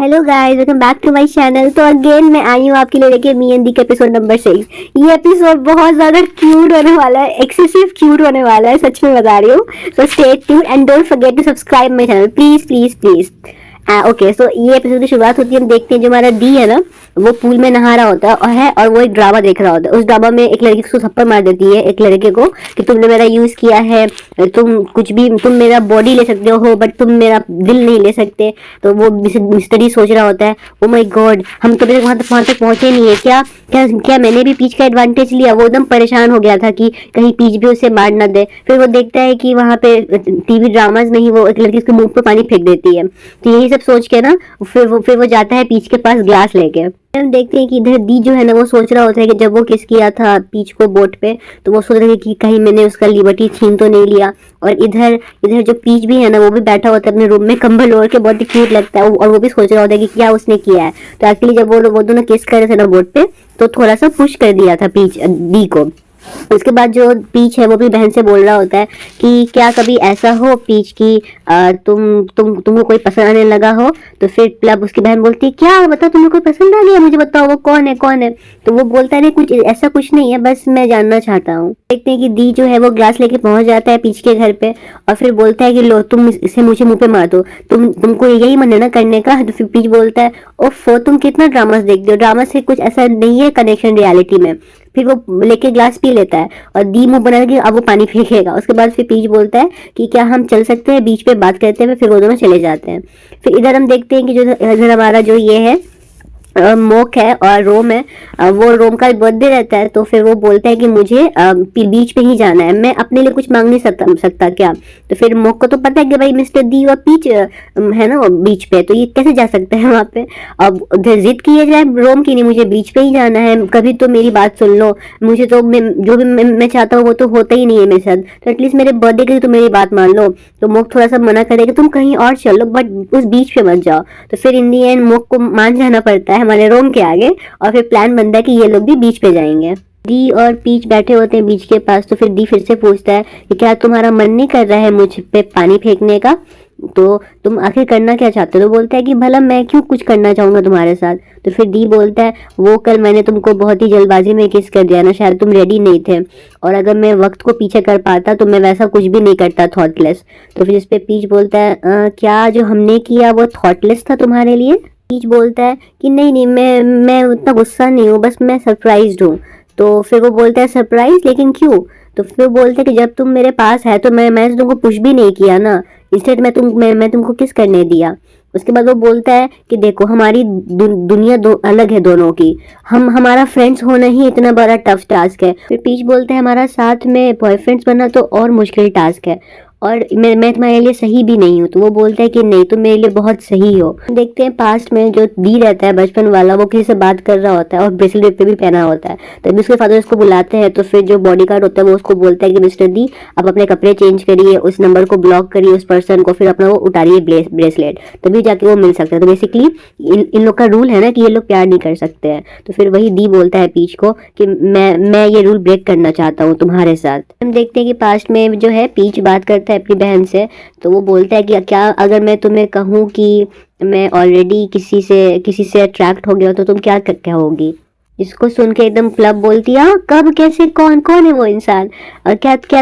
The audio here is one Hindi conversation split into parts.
Hello guys, welcome back to my channel. तो अगेन मैं आई हूँ आपके लिए लेके मी एंड दी के एपिसोड नंबर 6। ये एपिसोड बहुत ज़्यादा क्यूट होने वाला है, एक्सेसिव क्यूट होने वाला है, सच में बता रही हूँ। So stay tuned and don't forget to subscribe my channel, please please please. Okay, so ये एपिसोड की शुरुआत होती है, हम देखते हैं जो हमारा दी है ना, वो पूल में नहा रहा होता है और वो एक ड्रामा देख रहा होता है। उस ड्रामा में एक लड़की को थप्पड़ मार देती है एक लड़के को कि तुमने मेरा यूज किया है, तुम कुछ भी, तुम मेरा बॉडी ले सकते हो बट तुम मेरा दिल नहीं ले सकते। तो वो मिस्टरी सोच रहा होता है, ओ माय गॉड, हम तो वहां तक पहुंचे नहीं है क्या क्या क्या मैंने भी पीच का एडवांटेज लिया। वो एकदम परेशान हो गया था कि कहीं पीच भी उसे मार ना दे। फिर वो देखता है कि वहां पे टीवी ड्रामाज में ही वो एक लड़की उसके मुंह पे पानी फेंक देती है। तो यही सब सोच के ना फिर वो जाता है पीच के पास ग्लास लेके। हम देखते हैं कि इधर दी जो है ना, वो सोच रहा होता है कि जब वो किस किया था पीच को बोट पे, तो वो सोच रहे थे कि कहीं मैंने उसका लिबर्टी छीन तो नहीं लिया। और इधर इधर जो पीच भी है ना, वो भी बैठा होता है अपने रूम में कंबल ओढ़ के, बहुत ही क्यूट लगता है। और वो भी सोच रहा होता है कि क्या उसने किया है। तो एक्चुअली जब वो दोनों किस कर रहे थे ना बोट पे, तो थोड़ा सा पुश कर दिया था पीच दी को। उसके बाद जो पीच है वो भी बहन से बोल रहा होता है कि क्या कभी ऐसा हो पीच की तुमको कोई पसंद आने लगा हो। तो फिर प्लब उसकी बहन बोलती है, क्या बता, तुम्हें कोई पसंद आ गया, मुझे बताओ वो कौन है कौन है। तो वो बोलता है, नहीं कुछ ऐसा कुछ नहीं है, बस मैं जानना चाहता हूँ। देखते हैं कि दी जो है वो ग्लास लेके पहुंच जाता है पीच के घर पे और फिर बोलता है कि लो तुम इसे मुझे मुंह पे मार दो, तुमको यही मन है ना करने का। तो फिर पीच बोलता है, ओफो तुम कितना ड्रामा देखते हो, ड्रामा से कुछ ऐसा नहीं है कनेक्शन रियलिटी में। फिर वो लेके ग्लास पी लेता है और दी मुंह बना के अब वो पानी फेंकेगा। उसके बाद फिर पीच बोलता है कि क्या हम चल सकते हैं बीच पे बात करते हुए। फिर वो दोनों चले जाते हैं। फिर इधर हम देखते हैं कि जो इधर हमारा जो ये है मोक है और रोम है, वो रोम का बर्थडे रहता है। तो फिर वो बोलता है कि मुझे बीच पे ही जाना है, मैं अपने लिए कुछ मांग नहीं सकता क्या। तो फिर मोक को तो पता है कि भाई मिस्टर दी और पीच है ना बीच पे, तो ये कैसे जा सकता है वहां पे। अब उधर जिद किए जाए रोम की, नहीं मुझे बीच पे ही जाना है, कभी तो मेरी बात सुन लो, मुझे तो जो भी मैं चाहता हूँ वो तो होता ही नहीं है मेरे साथ, तो एटलीस्ट मेरे बर्थडे के लिए तो मेरी बात मान लो। तो मोक थोड़ा सा मना करेगा, तुम कहीं और चलो बट उस बीच पे मत जाओ। तो फिर इन दी एंड मोक को मान जाना पड़ता है हमारे रोम के आगे और फिर प्लान बनता है कि ये लोग भी बीच पे जाएंगे। दी और पीच बैठे होते हैं बीच के पास। तो फिर दी फिर से पूछता है कि क्या तुम्हारा मन नहीं कर रहा है मुझ पे पानी फेंकने का, तो तुम आखिर करना क्या चाहते हो। तो बोलता है कि भला मैं क्यों कुछ करना चाहूंगा तुम्हारे साथ। तो फिर दी बोलता है, वो कल मैंने तुमको बहुत ही जल्दबाजी में किस कर दिया ना, शायद तुम रेडी नहीं थे, और अगर मैं वक्त को पीछे कर पाता तो मैं वैसा कुछ भी नहीं करता थॉटलेस। तो फिर इस पे पीच बोलता है, क्या जो हमने किया वो थॉटलेस था तुम्हारे लिए। पीच बोलता है कि नहीं नहीं, मैं उतना गुस्सा नहीं हूँ, बस मैं सरप्राइज्ड हूँ। तो फिर वो बोलता है, सरप्राइज लेकिन क्यों। तो फिर बोलते हैं कि जब तुम मेरे पास है तो मैंने तुमको पुश भी नहीं किया ना, इंस्टेड मैं तुमको किस करने दिया। उसके बाद वो बोलता है कि देखो हमारी दुनिया अलग है दोनों की, हमारा फ्रेंड्स होना ही इतना बड़ा टफ टास्क है। फिर पीच बोलते हैं, हमारा साथ में बॉयफ्रेंड्स बनना तो और मुश्किल टास्क है, और मैं तुम्हारे लिए सही भी नहीं हूँ। तो वो बोलता है कि नहीं तुम मेरे लिए बहुत सही हो। देखते हैं पास्ट में जो दी रहता है बचपन वाला, वो किसी से बात कर रहा होता है और ब्रेसलेट पे भी पहना होता है। तभी उसके फादर उसको बुलाते हैं। तो फिर जो बॉडीगार्ड होता है वो उसको बोलता है कि मिस्टर दी आप अपने कपड़े चेंज करिए, उस नंबर को ब्लॉक करिए उस पर्सन को, फिर अपना वो उतारिए ब्रेसलेट, तभी जाके वो मिल सकता है। तो बेसिकली इन लोग का रूल है ना कि ये लोग प्यार नहीं कर सकते हैं। तो फिर वही दी बोलता है पीच को कि मैं ये रूल ब्रेक करना चाहता हूँ तुम्हारे साथ। हम देखते हैं कि पास्ट में जो है पीच बात करता है अपनी बहन से। तो वो बोलता है कि क्या अगर मैं तुम्हें कहूँ कि मैं ऑलरेडी किसी से अट्रैक्ट हो गया तो तुम क्या कहोगी। इसको सुन के एकदम प्लब बोलती है, कब कैसे कौन कौन है वो इंसान, और क्या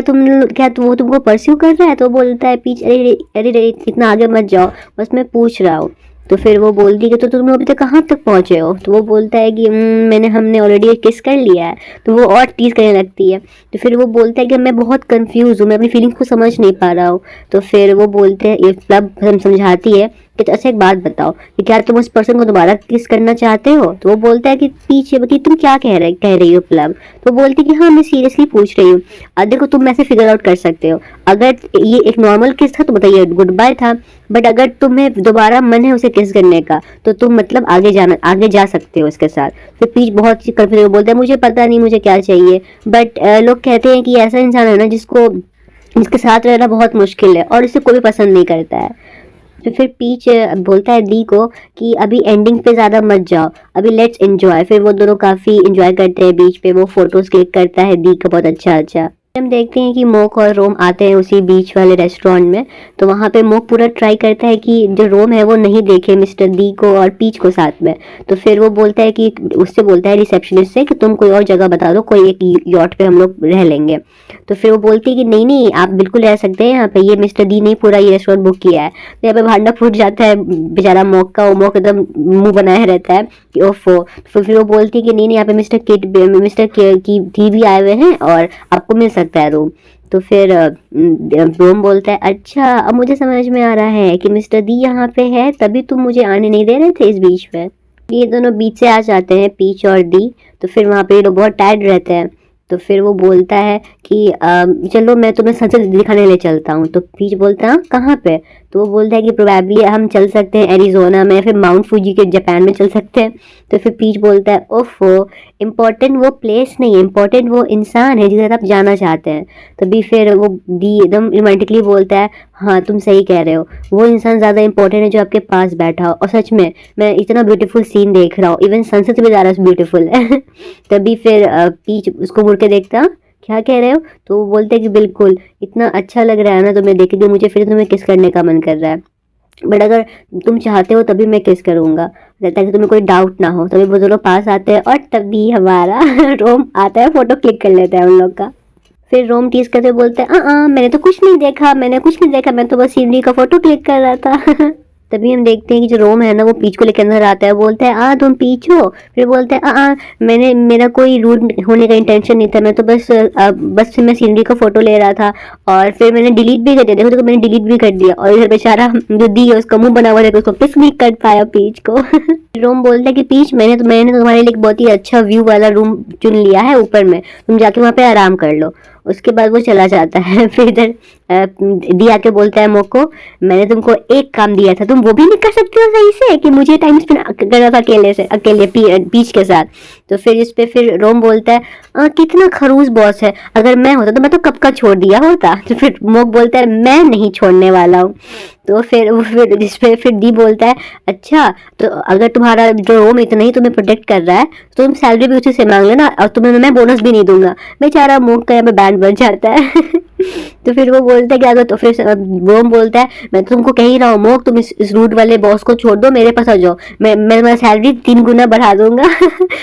वो तुमको परस्यू कर रहा है। तो बोलता है पीच, अरे अरे इतना आगे मत जाओ, बस मैं पूछ रहा हूँ। तो फिर वो बोलती है कि तो तुम अभी तक कहाँ तक पहुंचे हो। तो वो बोलता है कि हमने ऑलरेडी किस कर लिया है। तो वो और टीज करने लगती है। तो फिर वो बोलता है कि मैं बहुत कंफ्यूज हूँ, मैं अपनी फीलिंग्स को समझ नहीं पा रहा हूँ। तो फिर वो बोलते हैं, ये क्लब समझाती है कि अच्छा एक बात बताओ कि क्या तुम उस पर्सन को दोबारा किस करना चाहते हो। तो वो बोलता है कि पीछे कि तुम क्या कह रही हो प्लब। तो बोलती है कि हाँ मैं सीरियसली पूछ रही हूँ, देखो तुम ऐसे फिगर आउट कर सकते हो, अगर ये एक नॉर्मल किस था तो बताइए गुड बाय था, बट अगर तुम्हें दोबारा मन है उसे किस करने का तो तुम मतलब आगे जा सकते हो उसके साथ। फिर पीच बहुत ही कंफ्यूज बोलता है, मुझे पता नहीं मुझे क्या चाहिए, बट लोग कहते हैं कि ऐसा इंसान है ना जिसके साथ रहना बहुत मुश्किल है और इसे कोई भी पसंद नहीं करता है। तो फिर पीच बोलता है दी को कि अभी एंडिंग पे ज़्यादा मत जाओ, अभी लेट्स एंजॉय। फिर वो दोनों काफ़ी एंजॉय करते हैं बीच पे, वो फोटोज क्लिक करता है दी का बहुत अच्छा। हम देखते हैं कि मोक और रोम आते हैं उसी बीच वाले रेस्टोरेंट में। तो वहाँ पे मोक पूरा ट्राई करता है कि जो रोम है वो नहीं देखे मिस्टर दी को और पीच को साथ में। तो फिर वो बोलता है कि उससे बोलता है रिसेप्शनिस्ट से कि तुम कोई और जगह बता दो, कोई एक यॉट पे हम लोग रह लेंगे। तो फिर वो बोलती है कि नहीं नहीं आप बिल्कुल रह सकते हैं यहाँ पे, ये मिस्टर दी ने पूरा ये रेस्टोरेंट बुक किया है। तो यहाँ पे भांडा फूट जाता है बेचारा मोक का, वो मोक एकदम मुंह बनाए रहता है कि ओफो। तो फिर वो बोलती है कि नहीं नहीं यहाँ पे मिस्टर की भी आए हुए हैं और आपको मिल सकता है रूम। तो फिर रोम बोलता है अच्छा अब मुझे समझ में आ रहा है कि मिस्टर दी यहाँ पे है, तभी तुम मुझे आने नहीं दे रहे थे इस बीच में। ये दोनों बीच से आ जाते हैं पीच और दी। तो फिर वहाँ पे ये लोग बहुत टायर्ड रहते हैं। तो फिर वो बोलता है कि चलो मैं तुम्हें सनसेट दिखाने ले चलता हूँ। तो पीच बोलता है कहाँ पे? तो वो बोलता है कि प्रोबेबली हम चल सकते हैं एरिजोना में, फिर माउंट फूजी के जापान में चल सकते हैं। तो फिर पीच बोलता है ओफो, इम्पोर्टेंट वो प्लेस नहीं है, इम्पोर्टेंट वो इंसान है जिसे आप जाना चाहते हैं। तभी फिर वो दी एकदम रोमांटिकली बोलता है हाँ तुम सही कह रहे हो, वो इंसान ज़्यादा इंपॉर्टेंट है जो आपके पास बैठा हो। और सच में मैं इतना ब्यूटीफुल सीन देख रहा हूँ, इवन सनसेट भी ज़्यादा ब्यूटीफुल है। तभी फिर पीच उसको मुड़ के देखता क्या कह रहे हो? तो वो बोलते हैं कि बिल्कुल इतना अच्छा लग रहा है ना तुम्हें देख के, मुझे फिर तुम्हें किस करने का मन कर रहा है, बट अगर तुम चाहते हो तभी मैं किस करूंगा, ताकि तुम्हें कोई डाउट ना हो। तभी वो दोनों पास आते हैं और तभी हमारा रोम आता है, फोटो क्लिक कर लेता है उन लोग का। फिर रोम टीज करते बोलते हैं मैंने तो कुछ नहीं देखा, मैं तो बस सीनरी का फोटो क्लिक कर रहा था। तभी हम देखते हैं कि जो रोम है ना वो पीच को लेकर अंदर आता है, बोलता है तुम पीच हो? फिर बोलते हैं मेरा कोई रूड होने का इंटेंशन नहीं था, मैं तो बस मैं सीनरी का फोटो ले रहा था और फिर मैंने डिलीट भी कर दिया। देखो मैंने डिलीट भी कर दिया और इधर बेचारा जो दी है उसका मुंह बना हुआ है, उसको किस नहीं कर पाया पीच को। रोम बोलता है कि पीच मैंने तुम्हारे लिए एक बहुत ही अच्छा व्यू वाला रूम चुन लिया है ऊपर में, तुम जाके वहाँ पे आराम कर लो। उसके बाद वो चला जाता है। फिर इधर दी आके बोलता है मोको, मैंने तुमको एक काम दिया था, तुम वो भी नहीं कर सकते हो सही से, कि मुझे टाइम स्पेंड करना था अकेले पीच के साथ। तो फिर इस पे फिर रोम बोलता है कितना खरूस बॉस है, अगर मैं होता तो मैं तो कब का छोड़ दिया होता। तो फिर मोक बोलता है मैं नहीं छोड़ने वाला हूँ। तो फिर जिस पे फिर दी बोलता है अच्छा तो अगर तुम्हारा जो रोम इतना ही तुम्हें प्रोटेक्ट कर रहा है तो तुम सैलरी भी उसी से मांग लेना और तुम्हें मैं बोनस भी नहीं दूंगा। बेचारा मोक का यहाँ पे बैंड बज जाता है। तो फिर वो बोलता है कि अगर, तो फिर रोम बोलता है मैं तो तुमको कह ही रहा हूँ मोक, तुम इस रूट वाले बॉस को छोड़ दो, मेरे पास आ जाओ, मैं तुम्हारा सैलरी 3 गुना बढ़ा दूंगा।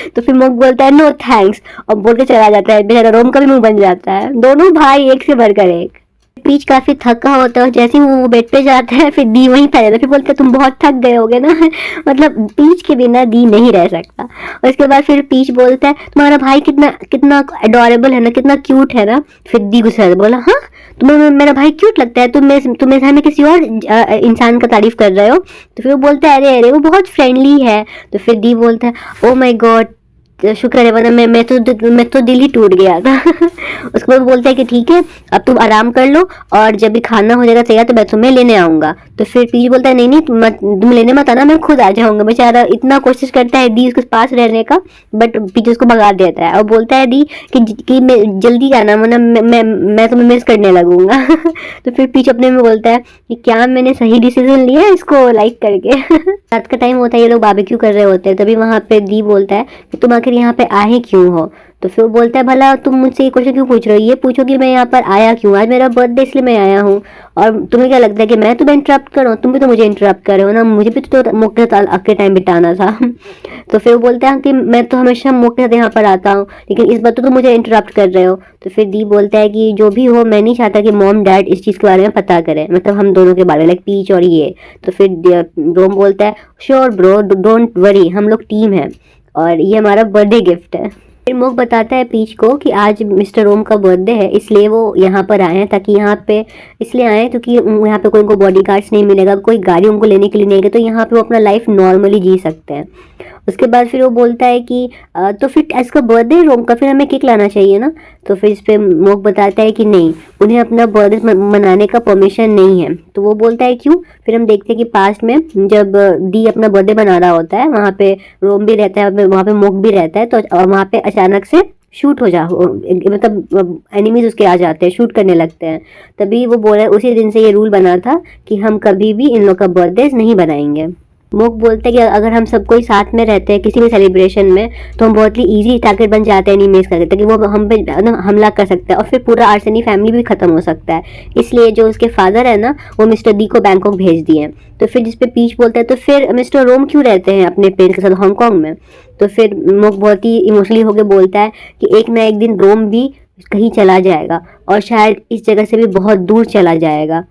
तो फिर मोक बोलता है नो थैंक्स और बोल के चला जाता है। बेचारा रोम का भी मुंह बन जाता है। दोनों भाई एक से बढ़कर एक। पीच काफी थका होता है, जैसे ही वो बेड पे जाता है फिर दी वहीं पड़ जाता है। फिर बोलते हैं तुम बहुत थक गए होगे ना। मतलब पीच के बिना दी नहीं रह सकता। और इसके बाद फिर पीच बोलता है तुम्हारा भाई कितना कितना अडोरेबल है ना, कितना क्यूट है ना। फिर दी गुस्सा बोला हाँ तुम्हें मेरा भाई क्यूट लगता है, तुम मेरे घर में किसी और इंसान का तारीफ कर रहे हो। तो फिर वो बोलता है अरे वो बहुत फ्रेंडली है। तो फिर दी बोलता है ओ माय गॉड शुक्र है, वरना मैं तो दिल ही टूट गया था। उसके बाद बोलता है कि ठीक है अब तुम आराम कर लो और जब भी खाना हो जाएगा तैयार तो मैं तुम्हें लेने आऊंगा। तो फिर पीच बोलता है नहीं नहीं तुम लेने मत आना, मैं खुद आ जाऊंगा। बेचारा इतना कोशिश करता है दी उसके पास रहने का, बट पीच उसको भगा देता है और बोलता है दी कि मैं जल्दी आना वरना मैं तुम्हें मिस करने लगूंगा। तो फिर पीच अपने में बोलता है कि क्या मैंने सही डिसीजन लिया इसको लाइक करके। रात का टाइम होता है, ये लोग बारबेक्यू कर रहे होते हैं। तभी वहां पे दी बोलता है कि तुम आखिर यहाँ पे आए क्यों हो? तो फिर वो बोलता है भला तुम मुझसे ये क्वेश्चन क्यों पूछ रहे हो, ये पूछो कि मैं यहाँ पर आया क्यों, आज मेरा बर्थडे इसलिए मैं आया हूँ। और तुम्हें क्या लगता है कि मैं तुम्हें इंटरप्ट कर रहा हूँ? तुम भी तो मुझे इंटरप्ट कर रहे हो ना, मुझे भी तो मौके के टाइम बिताना था। तो फिर वो बोलता है कि मैं तो हमेशा मौके साथ यहाँ पर आता हूँ, लेकिन इस बार तो तुम मुझे इंटरप्ट कर रहे हो। तो फिर दी बोलता है कि जो भी हो मैं नहीं चाहता कि मॉम डैड इस चीज़ के बारे में पता करें, मतलब हम दोनों के बारे में, लाइक पीच और ये। तो फिर रोम बोलता है श्योर ब्रो डोंट वरी, हम लोग टीम है और ये हमारा बर्थडे गिफ्ट है। फिर मोक बताता है पीच को कि आज मिस्टर रोम का बर्थडे है इसलिए वो यहाँ पर आए हैं, ताकि यहाँ पे इसलिए आए हैं क्योंकि यहाँ पे कोई उनको बॉडी गार्ड्स नहीं मिलेगा, कोई गाड़ी उनको लेने के लिए नहीं है, तो यहाँ पे वो अपना लाइफ नॉर्मली जी सकते हैं। उसके बाद फिर वो बोलता है कि तो फिर इसका बर्थडे रोम का, फिर हमें केक लाना चाहिए ना। तो फिर इस पर मोक बताता है कि नहीं उन्हें अपना बर्थडे मनाने का परमिशन नहीं है। तो वो बोलता है क्यों? फिर हम देखते हैं कि पास्ट में जब दी अपना बर्थडे मना रहा होता है वहाँ पे रोम भी रहता है, वहाँ पे मोक भी रहता है, तो वहाँ पे अचानक से शूट हो मतलब एनिमीज उसके आ जाते हैं, शूट करने लगते हैं। तभी वो बोल रहे उसी दिन से ये रूल बना था कि हम कभी भी इन लोग का बर्थडे नहीं बनाएंगे। मोक बोलता है कि अगर हम सब कोई साथ में रहते हैं किसी भी सेलिब्रेशन में तो हम बहुत ही इजी टारगेट बन जाते हैं एनिमीज करके, ताकि वो हम पे हमला कर सकता है और फिर पूरा आर्सेनी फैमिली भी खत्म हो सकता है। इसलिए जो उसके फादर है ना वो मिस्टर डी को बैंकॉक भेज दिए हैं। तो फिर जिसपे पीच बोलता है तो फिर मिस्टर रोम क्यों रहते हैं अपने पेरेंट्स के साथ हांगकांग में। तो फिर मोक बहुत ही इमोशनली होकर बोलता है कि एक ना एक दिन रोम भी कहीं चला जाएगा और शायद इस जगह से भी बहुत दूर चला जाएगा।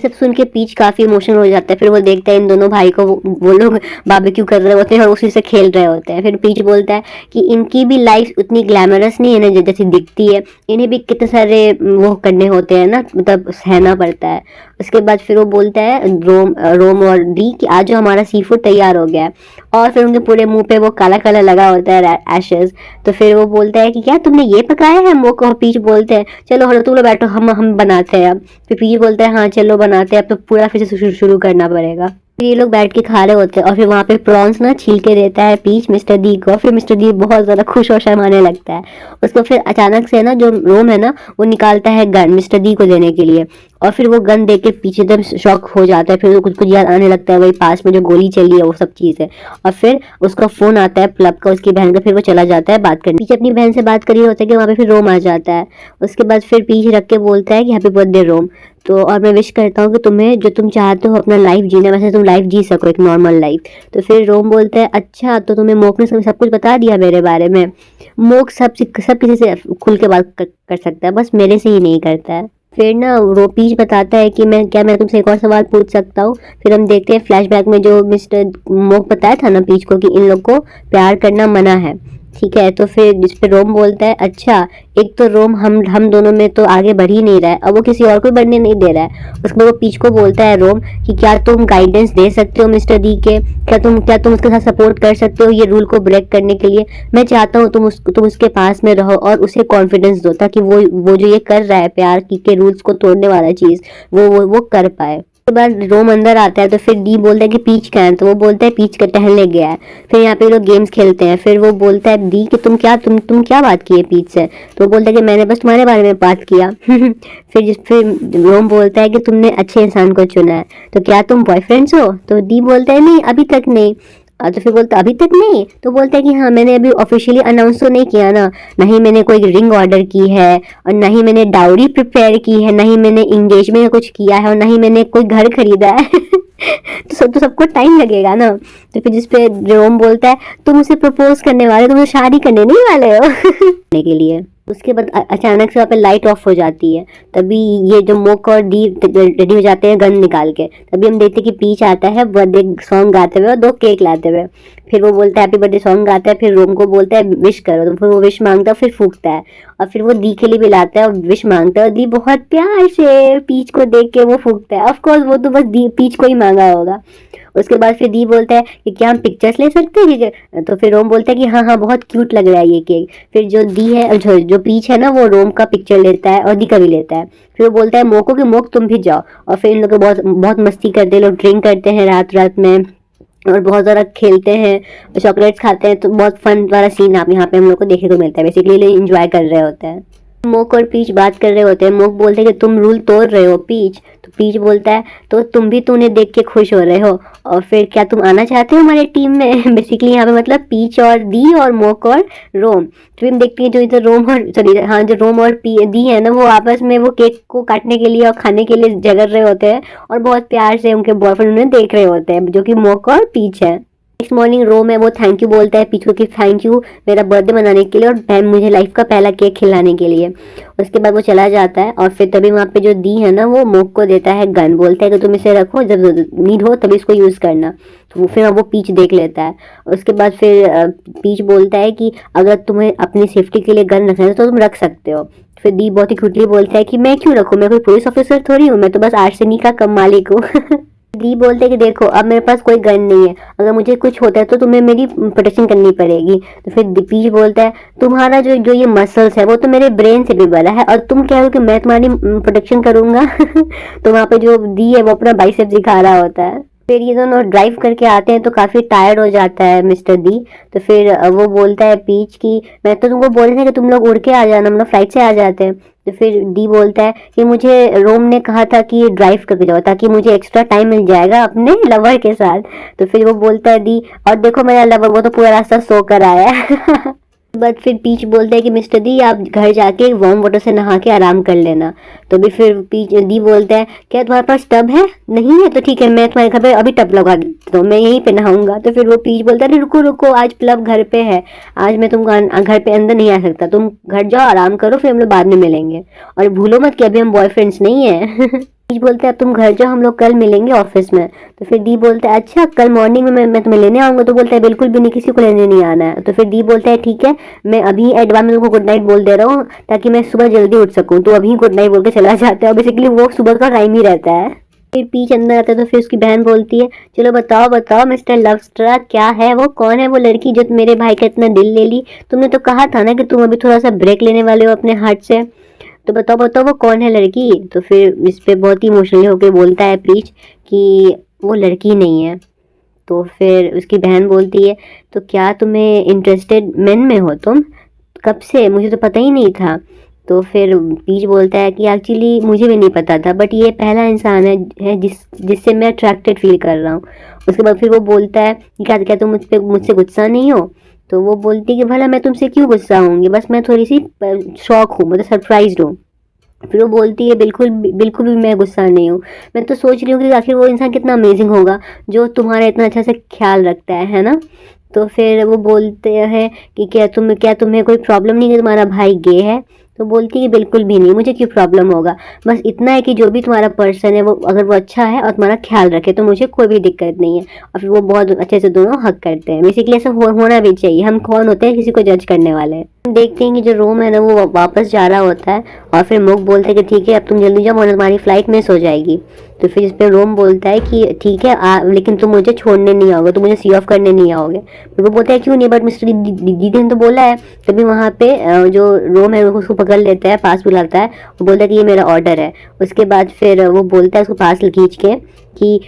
सब सुन के पीच काफी इमोशनल हो जाता है। फिर वो देखता है इन दोनों भाई को, वो लोग बारबेक्यू कर रहे होते हैं और उसी से खेल रहे होते हैं। फिर पीच बोलता है कि इनकी भी लाइफ उतनी ग्लैमरस नहीं है ना जैसी दिखती है, इन्हें भी कितने सारे वो करने होते हैं ना, मतलब सहना पड़ता है। उसके बाद फिर वो बोलता है रोम और डी कि आज जो हमारा सी फूड तैयार हो गया है, और फिर उनके पूरे मुंह पे वो काला काला लगा होता है एशेस। तो फिर वो बोलता है कि क्या तुमने ये पकाया है। वो को पीच बोलते हैं चलो हटो तुम लोग बैठो, हम बनाते हैं अब। फिर पीच बोलता है हाँ चलो बनाते हैं, अब तो पूरा फिर से शुरू करना पड़ेगा। फिर ये लोग बैठ के खा रहे होते हैं और फिर वहाँ पे प्रॉन्स ना छील के देता है पीच मिस्टर डी को। फिर मिस्टर डी बहुत ज्यादा खुश और शर्माने लगता है। उसको फिर अचानक से ना जो रोम है ना वो निकालता है गन मिस्टर डी को देने के लिए, और फिर वो गन देख के पीछे एकदम शॉक हो जाता है। फिर वो कुछ कुछ याद आने लगता है, वही पास में जो गोली चली है वो सब चीज़ है। और फिर उसका फोन आता है क्लब का उसकी बहन का, फिर वो चला जाता है बात करने। पीछे अपनी बहन से बात कर रही होता है कि वहाँ पे फिर रोम आ जाता है। उसके बाद फिर पीछे रख के बोलता है कि हैप्पी बर्थडे रोम, तो और मैं विश करता हूँ कि तुम्हें जो तुम चाहते हो अपना लाइफ जीना वैसे तुम लाइफ जी सको, एक नॉर्मल लाइफ। तो फिर रोम बोलता है अच्छा तो तुम्हें मोक ने सब कुछ बता दिया मेरे बारे में। मोक सब किसी से खुल के बात कर सकता है, बस मेरे से ही नहीं करता है। फिर ना पीच बताता है कि मैं तुमसे एक और सवाल पूछ सकता हूँ। फिर हम देखते हैं फ्लैशबैक में जो मिस्टर मोक बताया था ना पीच को कि इन लोग को प्यार करना मना है, ठीक है। तो फिर जिस पे रोम बोलता है अच्छा एक तो रोम हम दोनों में तो आगे बढ़ ही नहीं रहा है, अब वो किसी और को बढ़ने नहीं दे रहा है। उसके बाद वो पीच को बोलता है रोम कि क्या तुम गाइडेंस दे सकते हो मिस्टर डी के, क्या तुम उसके साथ सपोर्ट कर सकते हो ये रूल को ब्रेक करने के लिए। मैं चाहता हूँ तुम उसके पास में रहो और उसे कॉन्फिडेंस दो ताकि वो जो ये कर रहा है प्यार के रूल्स को तोड़ने वाला चीज वो कर पाए। उसके बाद रोम अंदर आता है तो फिर डी बोलता है कि पीच कहाँ है, तो वो बोलता है पीच का टहलने गया है। फिर यहाँ पे लोग गेम्स खेलते हैं। फिर वो बोलता है डी कि तुम क्या बात की है पीच से, तो वो बोलता है कि मैंने बस तुम्हारे बारे में बात किया। फिर रोम बोलता है कि तुमने अच्छे इंसान को चुना है, तो क्या तुम बॉयफ्रेंड्स हो। तो डी बोलता है नहीं अभी तक नहीं। तो फिर बोलता अभी तक नहीं, तो बोलता है कि हाँ मैंने अभी ऑफिशियली अनाउंस तो नहीं किया ना, नहीं मैंने कोई रिंग ऑर्डर की है और नहीं मैंने डाउरी प्रिपेयर की है, नहीं मैंने इंगेजमेंट कुछ किया है और नहीं मैंने कोई घर खरीदा है। तो सबको टाइम लगेगा ना। तो फिर जिसपे रोम बोलता है तुम उसे प्रपोज करने वाले, तुम शादी करने नहीं वाले हो। के लिए उसके बाद अचानक से वहाँ पे लाइट ऑफ हो जाती है। तभी ये जो मोक और डी रेडी हो जाते हैं गन निकाल के। तभी हम देखते हैं कि पीच आता है बर्थडे सॉन्ग गाते हुए और 2 केक लाते हुए। फिर वो बोलता है हैप्पी बर्थडे सॉन्ग गाता है, फिर रोम को बोलता है विश करो, तो फिर वो विश मांगता है फिर फूकता है, और फिर वो दी के लिए भी लाता है और विश मांगता है और दी बहुत प्यार से पीच को देख के वो फूकता है। ऑफकोर्स वो तो बस दी पीच को ही मांगा होगा। उसके बाद फिर दी बोलता है कि क्या हम पिक्चर्स ले सकते हैं, तो फिर रोम बोलता है कि हाँ बहुत क्यूट लग रहा है ये केक। फिर जो दी है जो पीच है ना वो रोम का पिक्चर लेता है और दी का भी लेता है। फिर वो बोलता है मोको कि मोक तुम भी जाओ, और फिर इन लोग बहुत मस्ती करते हैं, लोग ड्रिंक करते हैं रात में और बहुत ज़्यादा खेलते हैं, चॉकलेट्स खाते हैं। तो बहुत फन वाला सीन आप यहाँ पे हम लोग को देखने को मिलता है। बेसिकली लोग इंजॉय कर रहे होते हैं। मोक और पीच बात कर रहे होते हैं। मोक बोलते हैं कि तुम रूल तोड़ रहे हो पीच, तो पीच बोलता है तो तुम भी तो उन्हें देख के खुश हो रहे हो, और फिर क्या तुम आना चाहते हो हमारे टीम में। बेसिकली यहाँ पे मतलब पीच और दी और मोक और रोम। तो हम देखते हैं जो इधर जो रोम और दी है ना वो आपस में वो केक को काटने के लिए और खाने के लिए झगड़ रहे होते हैं और बहुत प्यार से उनके बॉयफ्रेंड उन्हें देख रहे होते हैं, जो कि मोक और पीच है। नेक्स्ट मॉर्निंग रोम है वो थैंक यू बोलता है पीच को कि थैंक यू मेरा बर्थडे मनाने के लिए और मुझे लाइफ का पहला केक खिलाने के लिए। उसके बाद वो चला जाता है और फिर तभी वहाँ पे जो दी है ना वो मोक को देता है गन, बोलता है कि तुम इसे रखो, जब नीड हो तभी इसको यूज़ करना। तो फिर वो पीच देख लेता है। उसके बाद फिर पीच बोलता है कि अगर तुम्हें अपनी सेफ्टी के लिए गन रखना है तो तुम रख सकते हो। फिर दी बहुत ही क्विकली बोलता है कि मैं क्यों रखूँ, मैं कोई पुलिस ऑफिसर थोड़ी हूँ, मैं तो बस आर्सेनी का कम मालिक हूँ। दी बोलते कि देखो अब मेरे पास कोई गन नहीं है, अगर मुझे कुछ होता है तो तुम्हें मेरी प्रोटेक्शन करनी पड़ेगी। तो फिर पीच बोलता है तुम्हारा जो ये मसल्स है वो तो मेरे ब्रेन से भी बड़ा है और तुम कह रहे हो कि मैं तुम्हारी प्रोटेक्शन करूंगा। तो वहाँ पे जो दी है वो अपना बाइसेप दिखा रहा होता है। फिर ये दोनों ड्राइव करके आते हैं तो काफ़ी टायर्ड हो जाता है मिस्टर दी। तो फिर वो बोलता है पीच कि मैं तो तुमको बोल रहा था कि तुम लोग उड़ के आ जाना, हम लोग फ्लाइट से आ जाते हैं। तो फिर डी बोलता है कि मुझे रोम ने कहा था कि ड्राइव करके जाओ ताकि मुझे एक्स्ट्रा टाइम मिल जाएगा अपने लवर के साथ। तो फिर वो बोलता है डी, और देखो मेरा लवर वो तो पूरा रास्ता सो कर आया है। बट फिर पीच बोलते हैं कि मिस्टर दी आप घर जाके वार्म वाटर से नहा के आराम कर लेना। तो भी फिर पीच दी बोलता है क्या तुम्हारे पास टब है? नहीं है तो ठीक है, मैं तुम्हारे घर पे अभी टब लगा देता हूँ, मैं यहीं पे नहाऊंगा। तो फिर वो पीच बोलता है रुको रुको, आज प्लब घर पे है, आज मैं तुम घर पे अंदर नहीं आ सकता, तुम घर जाओ आराम करो, फिर हम लोग बाद में मिलेंगे, और भूलो मत कि अभी हम बॉयफ्रेंड्स नहीं है। पीच बोलते हैं अब तुम घर जाओ, हम लोग कल मिलेंगे ऑफिस में। तो फिर दी बोलता है अच्छा कल मॉर्निंग में मैं तुम्हें लेने आऊंगा। तो बोलता है बिल्कुल भी नहीं, किसी को लेने नहीं आना है। तो फिर दी बोलता है ठीक है, मैं अभी एडवांस में तुमको गुड नाइट बोल दे रहा हूँ ताकि मैं सुबह जल्दी उठ सकूँ। तो अभी गुड नाइट बोल के चला जाता है, बेसिकली वो सुबह का टाइम ही रहता है। फिर पीच अंदर आता है तो फिर उसकी बहन बोलती है चलो बताओ बताओ मिस्टर लवस्ट्रा, क्या है वो, कौन है वो लड़की जो मेरे भाई का इतना दिल ले ली? तुमने तो कहा था ना कि तुम अभी थोड़ा सा ब्रेक लेने वाले हो अपने हार्ट से, तो बताओ बताओ वो कौन है लड़की? तो फिर इस पे बहुत ही इमोशनली होकर बोलता है पीच कि वो लड़की नहीं है। तो फिर उसकी बहन बोलती है तो क्या तुम्हें इंटरेस्टेड मेन में हो तुम? कब से? मुझे तो पता ही नहीं था। तो फिर पीच बोलता है कि एक्चुअली मुझे भी नहीं पता था, बट ये पहला इंसान है जिससे मैं अट्रैक्टेड फील कर रहा हूँ। उसके बाद फिर वो बोलता है कि क्या तुम मुझसे गुस्सा नहीं हो? तो वो बोलती है कि भला मैं तुमसे क्यों गुस्सा होंगी, बस मैं थोड़ी सी शॉक हूँ, मतलब सरप्राइज हूँ। फिर वो बोलती है बिल्कुल बिल्कुल भी मैं गुस्सा नहीं हूँ, मैं तो सोच रही हूँ कि आखिर वो इंसान कितना अमेजिंग होगा जो तुम्हारा इतना अच्छा से ख्याल रखता है ना। तो फिर वो बोलते हैं कि क्या तुम्हें कोई प्रॉब्लम नहीं है कि तुम्हारा भाई गे है? तो बोलती है कि बिल्कुल भी नहीं, मुझे क्यों प्रॉब्लम होगा, बस इतना है कि जो भी तुम्हारा पर्सन है वो अगर वो अच्छा है और तुम्हारा ख्याल रखे तो मुझे कोई भी दिक्कत नहीं है। और फिर वो बहुत अच्छे से दोनों हक करते हैं। बेसिकली ऐसा होना भी चाहिए, हम कौन होते हैं किसी को जज करने वाले। हम देखते हैं कि जो रोम है ना वो वापस जा रहा होता है, और फिर मुक बोलते हैं कि ठीक है अब तुम जल्दी जाओ वरना तुम्हारी फ्लाइट मिस हो जाएगी। तो फिर इस पे रोम बोलता है कि ठीक है लेकिन तुम मुझे छोड़ने नहीं आओगे, तुम मुझे सी ऑफ करने नहीं आओगे। फिर वो बोलता है क्यों नहीं, बट मिस्टर दीदी ने तो बोला है। तभी वहाँ पे जो रोम है उसको पकड़ लेता है, पास बुलाता है, वो बोलता है कि ये मेरा ऑर्डर है। उसके बाद फिर वो बोलता है उसको पास खींच के कि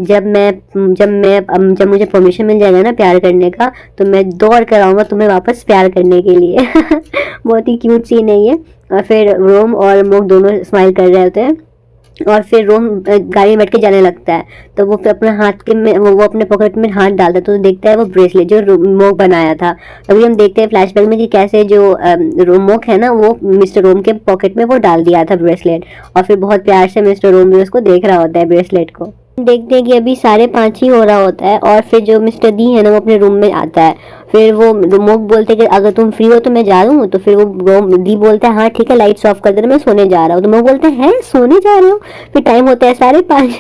जब मुझे परमिशन मिल जाएगा ना प्यार करने का तो मैं दौड़ कर आऊँगा तुम्हें वापस प्यार करने के लिए। बहुत ही क्यूट सीन है ये। और फिर रोम और मोक दोनों स्माइल कर रहे होते हैं, और फिर रोम गाड़ी में बैठ के जाने लगता है। तो वो फिर अपने हाथ के में वो अपने पॉकेट में हाथ डालता है तो देखता है वो ब्रेसलेट जो मोक बनाया था। अभी हम देखते हैं फ्लैशबैक में कि कैसे जो मोक है ना वो मिस्टर रोम के पॉकेट में वो डाल दिया था ब्रेसलेट, और फिर बहुत प्यार से मिस्टर रोम भी उसको देख रहा होता है ब्रेसलेट को। देखते हैं कि अभी 5:30 ही हो रहा होता है, और फिर जो मिस्टर दी है ना वो अपने रूम में आता है। फिर वो मोक बोलते हैं कि अगर तुम फ्री हो तो मैं जा दूँ। तो फिर वो दी बोलता है हाँ ठीक है लाइट्स ऑफ कर देना, मैं सोने जा रहा हूँ। तो मोक बोलता है सोने जा रहे हो? फिर टाइम होता है 5:30।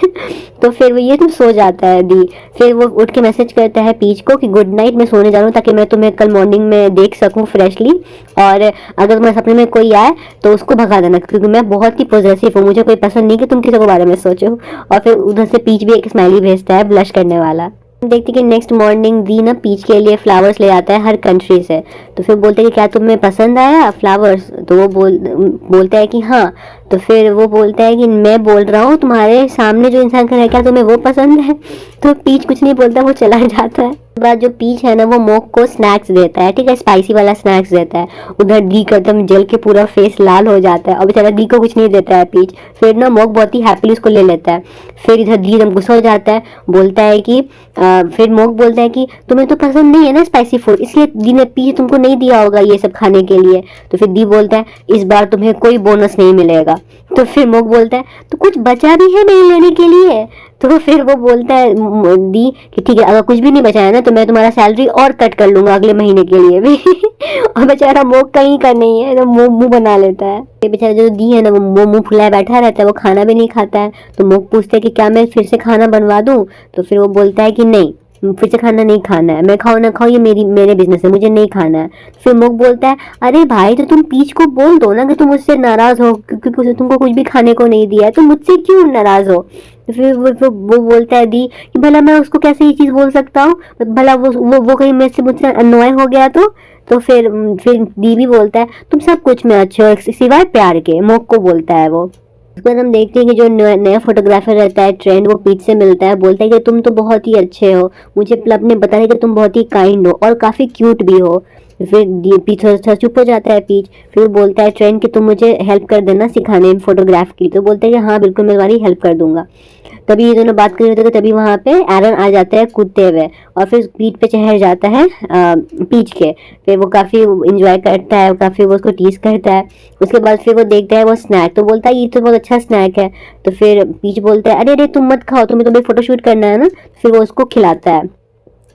तो फिर वो ये तो सो जाता है दी। फिर वो उठ के मैसेज करता है पीच को कि गुड नाइट, मैं सोने जा रहा हूँ ताकि मैं तुम्हें कल मॉर्निंग में देख सकूँ फ्रेशली, और अगर तुम्हारे सपने में कोई आए तो उसको भगा देना क्योंकि मैं बहुत ही पॉजिटिव हूँ, मुझे कोई पसंद नहीं कि तुम किसी के बारे में सोचो। और फिर उधर से पीच भी एक स्माइली भेजता है ब्लश करने वाला। देखते कि नेक्स्ट मॉर्निंग दी ना पीच के लिए फ्लावर्स ले आता है हर कंट्री से। तो फिर बोलते हैं कि क्या तुम्हें पसंद आया फ्लावर्स? तो वो बोलता है कि हाँ। तो फिर वो बोलता है कि मैं बोल रहा हूँ तुम्हारे सामने जो इंसान खड़ा है क्या तुम्हें वो पसंद है? तो पीच कुछ नहीं बोलता, वो चला जाता है। बाद जो पीच है ना वो मोक को स्नैक्स देता है, ठीक है, स्पाइसी वाला स्नैक्स देता है। उधर डी का एकदम जल के पूरा फेस लाल हो जाता है, और बेचारा डी को कुछ नहीं देता है पीच। फिर ना मोक बहुत ही हैप्पीली उसको ले लेता है। फिर इधर डी एकदम गुस्सा हो जाता है, बोलता है कि फिर मोक बोलता है कि तुम्हें तो पसंद नहीं है ना स्पाइसी फूड, इसलिए डी ने पीच तुमको नहीं दिया होगा ये सब खाने के लिए। तो फिर डी बोलता है इस बार तुम्हें कोई बोनस नहीं मिलेगा। तो फिर मोक बोलता है तो कुछ बचा भी है मेरे लेने के लिए? तो फिर वो बोलता है दी कि ठीक है अगर कुछ भी नहीं बचा है ना तो मैं तुम्हारा सैलरी और कट कर लूंगा अगले महीने के लिए भी। और बेचारा मोक कहीं का नहीं है तो मुंह बना लेता है। ये बेचारा जो दी है ना वो मुंह फुलाए बैठा रहता है, वो खाना भी नहीं खाता है। तो मोक पूछते है कि क्या मैं फिर से खाना बनवा दूं? तो फिर वो बोलता है कि नहीं, फिर से खाना नहीं खाना है, मैं खाऊं ना खाऊं ये मेरे बिजनेस है, मुझे नहीं खाना है। फिर मुक बोलता है अरे भाई तो तुम पीच को बोल दो ना कि तुम मुझसे नाराज हो क्योंकि उसने तुमको कुछ भी खाने को नहीं दिया है, तो मुझसे क्यों नाराज हो? तो फिर वो बोलता है दी कि भला मैं उसको कैसे ये चीज़ बोल सकता हूँ, भला वो कहीं मुझसे अननोय हो गया तो फिर दी भी बोलता है तुम सब कुछ में अच्छे हो सिवाय प्यार के, मोक को बोलता है वो। उसके बाद हम देखते हैं कि जो नया फोटोग्राफर रहता है ट्रेंड, वो पीच से मिलता है, बोलता है कि तुम तो बहुत ही अच्छे हो, मुझे प्लब ने बताया कि तुम बहुत ही काइंड हो और काफ़ी क्यूट भी हो। फिर पीच थोड़ा चुप हो जाता है पीच। फिर वो बोलता है ट्रेंड कि तुम मुझे हेल्प कर देना सिखाने में फोटोग्राफ की। तो बोलता है कि हाँ बिल्कुल, मैं तुम्हारी हेल्प कर दूंगा। तभी ये दोनों बात कर रहे थे, तभी वहाँ पे एरन आ जाता है कूदते हुए और फिर पीठ पे चढ़ जाता है पीच के। फिर वो काफ़ी इंजॉय करता है, काफ़ी वो उसको टीज करता है। उसके बाद फिर वो देखता है वो स्नैक, तो बोलता है ये तो बहुत अच्छा स्नैक है। तो फिर पीच बोलता है अरे अरे तुम मत खाओ, तुम्हें फोटोशूट करना है ना। फिर वो उसको खिलाता है।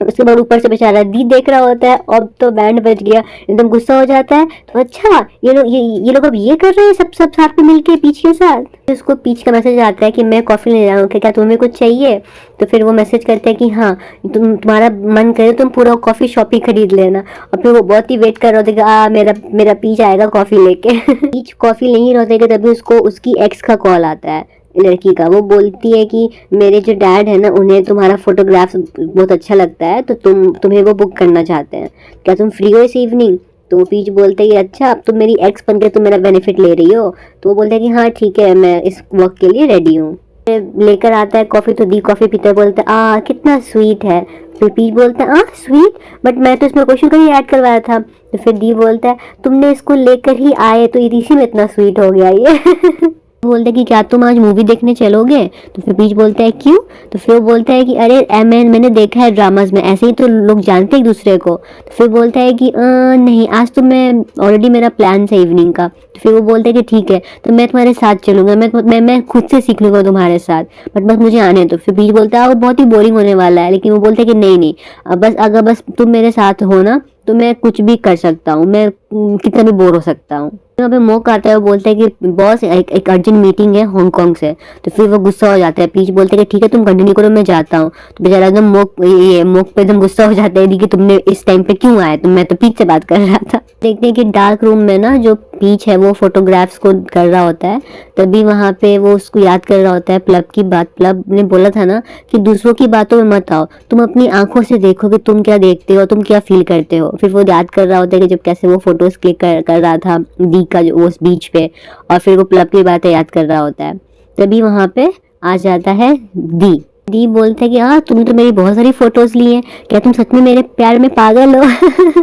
उसके बाद ऊपर से बेचारा दी देख रहा होता है, अब तो बैंड बज गया, एकदम गुस्सा हो जाता है। तो अच्छा ये लोग अब ये कर रहे हैं सब साथ में मिलके पीच के साथ। उसको पीच का मैसेज आता है कि मैं कॉफी ले रहा हूँ, क्या तुम्हें कुछ चाहिए। तो फिर वो मैसेज करते हैं कि हाँ तुम्हारा मन करे तुम पूरा कॉफी शॉप ही खरीद लेना। और फिर वो बहुत ही वेट कर रहे होते कि मेरा पीच आएगा कॉफी लेके। पीच कॉफी ले ही रहते कि तभी उसको उसकी एक्स का कॉल आता है, लड़की का। वो बोलती है कि मेरे जो डैड है ना, उन्हें तुम्हारा फोटोग्राफ बहुत अच्छा लगता है, तो तुम्हें वो बुक करना चाहते हैं, क्या तुम फ्री हो इस इवनिंग। तो वो पीच बोलते है अच्छा अब तुम मेरी एक्स बन के तुम मेरा बेनिफिट ले रही हो। तो वो बोलते है कि हाँ ठीक है, मैं इस वक्त के लिए रेडी हूँ। लेकर आता है कॉफी, तो दी कॉफी पीता है, बोलता है कितना स्वीट है। फिर पीच बोलता है स्वीट, बट मैं तो इसमें कुछ शुगर ही ऐड करवाया था। तो फिर दी बोलता है तुमने इसको लेकर ही आए तो इसी में इतना स्वीट हो गया ये। बोलते हैं कि क्या तुम आज मूवी देखने चलोगे। तो फिर बीच बोलता है क्यों। तो फिर वो बोलता है कि अरे मैंने देखा है ड्रामाज में ऐसे ही तो लोग जानते हैं एक दूसरे को। तो फिर बोलता है कि नहीं आज तो मैं ऑलरेडी मेरा प्लान है इवनिंग का। तो फिर वो बोलते हैं कि ठीक है तो मैं तुम्हारे साथ चलूंगा, मैं खुद से सीख लूंगा तुम्हारे साथ, बट बस मुझे आने दो। फिर बीच बोलता है वो बहुत ही बोरिंग होने वाला है, लेकिन वो बोलता है कि नहीं अगर तुम मेरे साथ हो ना तो मैं कुछ भी कर सकता हूँ, मैं कितना भी बोर हो सकता हूँ। यहाँ पे मोक आता है, वो बोलता है कि बॉस एक अर्जेंट मीटिंग है हांगकांग से। तो फिर वो गुस्सा हो जाता है, पीच बोलते हैं कि ठीक है तुम कंटिन्यू करो मैं जाता हूँ। तो बेचारा एकदम मोक पे एकदम गुस्सा हो जाता है कि तुमने इस टाइम पे क्यों आए, तो मैं तो पीच से बात कर रहा था। देखते हैं कि डार्क रूम में ना जो पीच है वो फोटोग्राफ्स को कर रहा होता है, तभी वहाँ पे वो उसको याद कर रहा होता है प्लब की बात। प्लब ने बोला था ना कि दूसरों की बातों में मत आओ, तुम अपनी आंखों से देखो कि तुम क्या देखते हो, तुम क्या फील करते हो। फिर वो याद कर रहा होता है कि जब कैसे वो फोटोज क्लिक कर रहा था दी का जो उस बीच पे, और फिर वो प्लब की बातें याद कर रहा होता है। तभी वहाँ पे आ जाता है दी बोलता है कि तुमने तो मेरी बहुत सारी फोटोज ली हैं, क्या तुम सच में मेरे प्यार में पागल हो।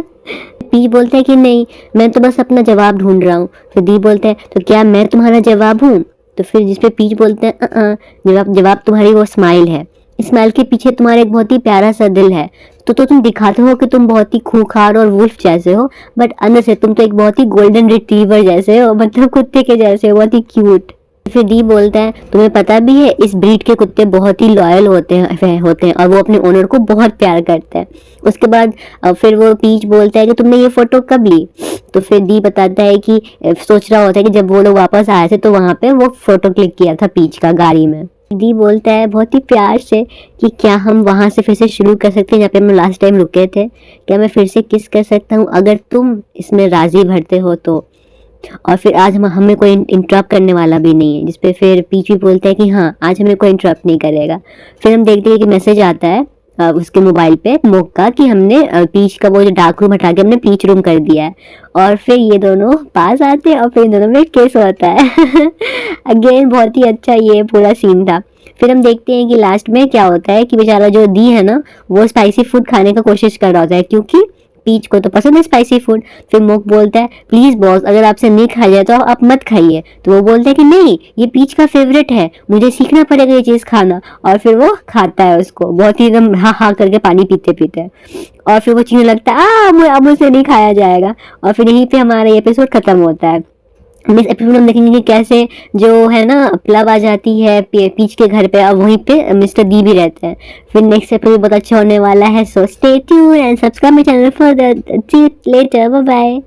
पी बोलता है कि नहीं मैं तो बस अपना जवाब ढूंढ रहा हूँ। फिर दी बोलता है तो क्या मैं तुम्हारा जवाब हूँ। तो फिर जिसपे पीच बोलते हैं जवाब तुम्हारी वो स्माइल है, इस स्माइल के पीछे तुम्हारा एक बहुत ही प्यारा सा दिल है। तो तुम दिखाते हो कि तुम बहुत ही खूंखार और वुल्फ जैसे हो, बट अंदर से तुम तो एक बहुत ही गोल्डन रिट्रीवर जैसे हो, मतलब कुत्ते के जैसे हो, बहुत ही क्यूट। फिर दी बोलता है तुम्हें पता भी है इस ब्रीड के कुत्ते बहुत ही लॉयल होते हैं और वो अपने ओनर को बहुत प्यार करते हैं। उसके बाद फिर वो पीच बोलता है कि तुमने ये फोटो कब ली। तो फिर दी बताता है कि सोच रहा होता है कि जब वो लोग वापस आए थे तो वहां पे वो फोटो क्लिक किया था पीच का गाड़ी में। दी बोलता है बहुत ही प्यार से कि क्या हम वहां से फिर से शुरू कर सकते हैं जहाँ पे हम लास्ट टाइम रुके थे, क्या मैं फिर से किस कर सकता हूँ अगर तुम इसमें राजी भरते हो तो। और फिर आज हमें कोई इंटरप्ट करने वाला भी नहीं है, जिसपे फिर पीच भी बोलता है कि हाँ आज हमें कोई इंटरप्ट नहीं करेगा। फिर हम देखते हैं कि मैसेज आता है उसके मोबाइल पे मोक का कि हमने पीच का वो जो डार्क रूम हटा के हमने पीच रूम कर दिया है। और फिर ये दोनों पास आते हैं और फिर इन दोनों में केस होता है। अगेन बहुत ही अच्छा ये पूरा सीन था। फिर हम देखते हैं कि लास्ट में क्या होता है कि बेचारा जो दी है ना वो स्पाइसी फूड खाने का कोशिश कर रहा होता है, क्योंकि पीच को तो पसंद है स्पाइसी फूड। फिर मोक बोलता है प्लीज बॉस अगर आपसे नहीं खाया जाए तो आप मत खाइए। तो वो बोलता है कि नहीं ये पीच का फेवरेट है, मुझे सीखना पड़ेगा ये चीज खाना। और फिर वो खाता है उसको बहुत ही एकदम हाँ करके पानी पीते पीते, और फिर वो चीज़ने लगता है अब मुझसे नहीं खाया जाएगा। और फिर यहीं पे हमारा ये एपिसोड खत्म होता है। नेक्स्ट एपिसोड हम देखेंगे कि कैसे जो है ना प्लब आ जाती है पीच के घर पे और वहीं पे मिस्टर दी भी रहते हैं। फिर नेक्स्ट एपिसोड बहुत अच्छा होने वाला है, so stay tuned and subscribe my channel for the later. Bye bye.